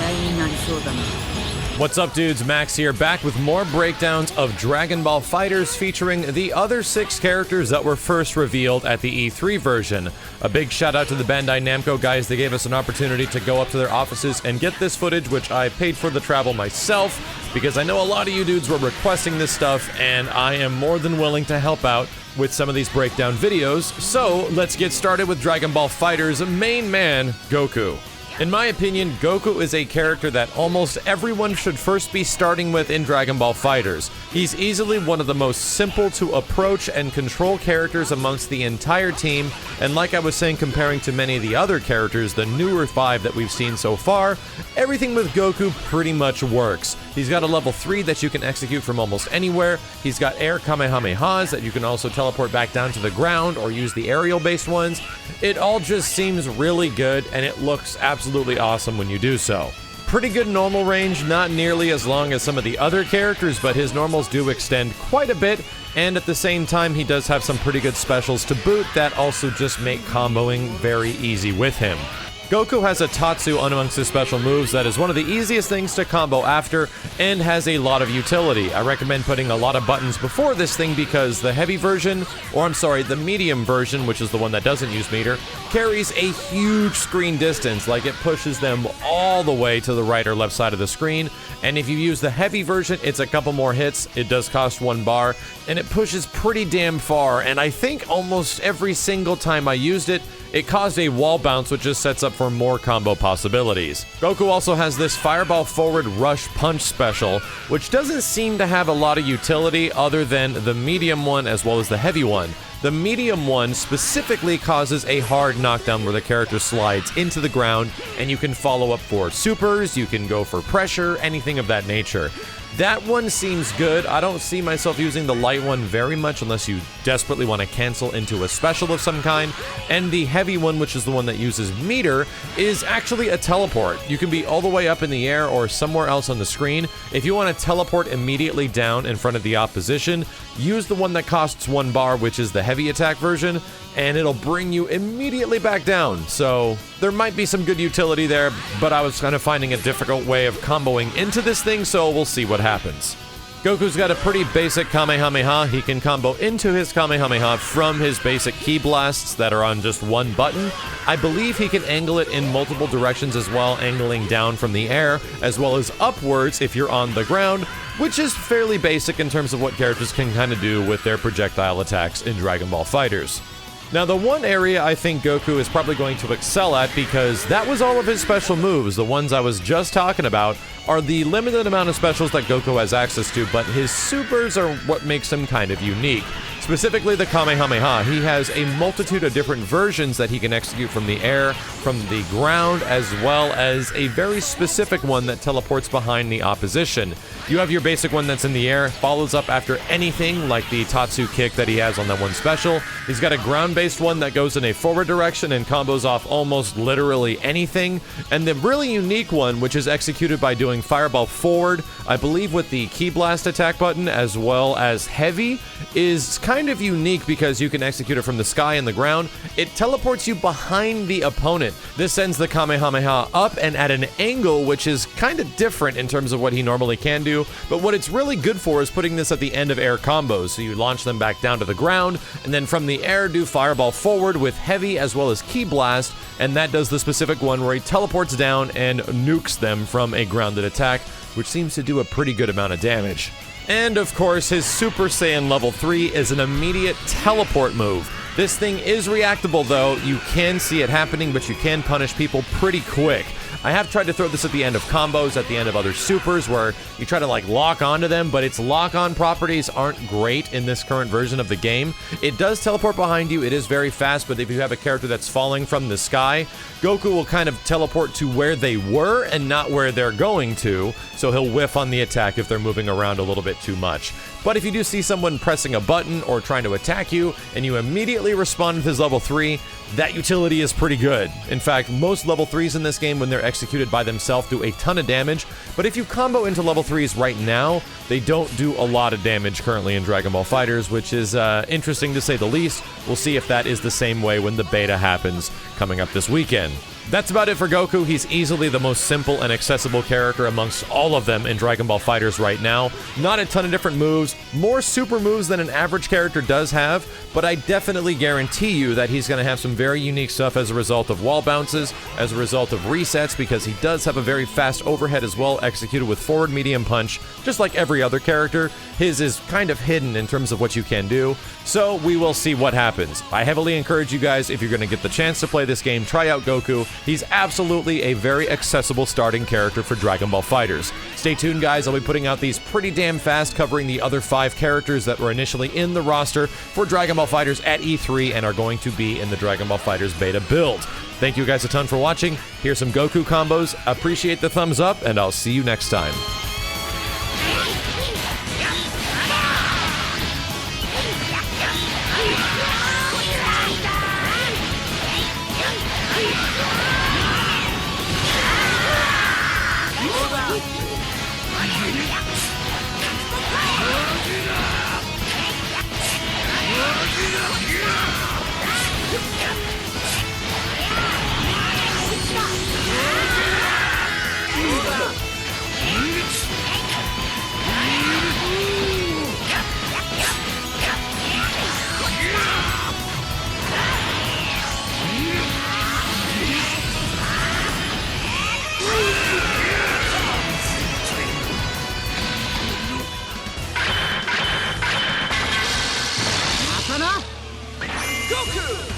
合になりそうだな。 What's up, dudes? Max here, back with more breakdowns of Dragon Ball FighterZ featuring the other 6 characters that were first revealed at the E3 version. A big shout out to the Bandai Namco guys. They gave us an opportunity to go up to their offices and get this footage, which I paid for the travel myself, because I know a lot of you dudes were requesting this stuff, and I am more than willing to help out with some of these breakdown videos. So let's get started with Dragon Ball FighterZ main man, Goku. In my opinion, Goku is a character that almost everyone should first be starting with in Dragon Ball FighterZ. He's easily one of the most simple to approach and control characters amongst the entire team, and like I was saying, comparing to many of the other characters, the newer 5 that we've seen so far, everything with Goku pretty much works. He's got a level 3 that you can execute from almost anywhere. He's got air Kamehamehas that you can also teleport back down to the ground or use the aerial-based ones. It all just seems really good, and it looks absolutely awesome when you do so. Pretty good normal range, not nearly as long as some of the other characters, but his normals do extend quite a bit, and at the same time he does have some pretty good specials to boot that also just make comboing very easy with him. Goku has a Tatsu amongst his special moves that is one of the easiest things to combo after and has a lot of utility. I recommend putting a lot of buttons before this thing because the heavy version, or I'm sorry, the medium version, which is the one that doesn't use meter, carries a huge screen distance, like it pushes them all the way to the right or left side of the screen. And if you use the heavy version, it's a couple more hits, it does cost 1 bar, and it pushes pretty damn far, and I think almost every single time I used it, it caused a wall bounce, which just sets up for more combo possibilities. Goku also has this Fireball Forward Rush Punch special, which doesn't seem to have a lot of utility other than the medium one as well as the heavy one. The medium one specifically causes a hard knockdown where the character slides into the ground, and you can follow up for supers, you can go for pressure, anything of that nature. That one seems good. I don't see myself using the light one very much unless you desperately want to cancel into a special of some kind. And the heavy one, which is the one that uses meter, is actually a teleport. You can be all the way up in the air or somewhere else on the screen. If you want to teleport immediately down in front of the opposition, use the one that costs 1 bar, which is the heavy attack version, and it'll bring you immediately back down. So there might be some good utility there, but I was kind of finding a difficult way of comboing into this thing, so we'll see what happens. Goku's got a pretty basic Kamehameha. He can combo into his Kamehameha from his basic ki blasts that are on just 1 button. I believe he can angle it in multiple directions as well, angling down from the air, as well as upwards if you're on the ground, which is fairly basic in terms of what characters can kind of do with their projectile attacks in Dragon Ball FighterZ. Now, the one area I think Goku is probably going to excel at, because that was all of his special moves, the ones I was just talking about, are the limited amount of specials that Goku has access to, but his supers are what makes him kind of unique. Specifically the Kamehameha. He has a multitude of different versions that he can execute from the air, from the ground, as well as a very specific one that teleports behind the opposition. You have your basic one that's in the air, follows up after anything, like the Tatsu kick that he has on that one special. He's got a ground-based one that goes in a forward direction and combos off almost literally anything. And the really unique one, which is executed by doing Fireball Forward, I believe with the Ki Blast attack button, as well as heavy, is kind of unique because you can execute it from the sky and the ground. It teleports you behind the opponent. This sends the Kamehameha up and at an angle, which is kind of different in terms of what he normally can do. But what it's really good for is putting this at the end of air combos. So you launch them back down to the ground, and then from the air do Fireball Forward with heavy as well as Ki Blast, and that does the specific one where he teleports down and nukes them from a grounded attack, which seems to do a pretty good amount of damage. And of course, his Super Saiyan level 3 is an immediate teleport move. This thing is reactable though. You can see it happening, but you can punish people pretty quick. I have tried to throw this at the end of combos, at the end of other supers, where you try to like lock onto them, but its lock-on properties aren't great in this current version of the game. It does teleport behind you, it is very fast, but if you have a character that's falling from the sky, Goku will kind of teleport to where they were and not where they're going to, so he'll whiff on the attack if they're moving around a little bit too much. But if you do see someone pressing a button or trying to attack you, and you immediately respond with his level 3, that utility is pretty good. In fact, most level 3s in this game, when they're executed by themselves, do a ton of damage, but if you combo into level 3s right now, they don't do a lot of damage currently in Dragon Ball FighterZ, which is interesting to say the least. We'll see if that is the same way when the beta happens coming up this weekend. That's about it for Goku. He's easily the most simple and accessible character amongst all of them in Dragon Ball FighterZ right now. Not a ton of different moves, more super moves than an average character does have, but I definitely guarantee you that he's going to have some very unique stuff as a result of wall bounces, as a result of resets, because he does have a very fast overhead as well, executed with forward medium punch, just like every other character. His is kind of hidden in terms of what you can do, so we will see what happens. I heavily encourage you guys, if you're going to get the chance to play this game, try out Goku. He's absolutely a very accessible starting character for Dragon Ball FighterZ. Stay tuned, guys. I'll be putting out these pretty damn fast, covering the other 5 characters that were initially in the roster for Dragon Ball FighterZ at E3 and are going to be in the Dragon Ball FighterZ beta build. Thank you guys a ton for watching. Here's some Goku combos. Appreciate the thumbs up, and I'll see you next time. Goku!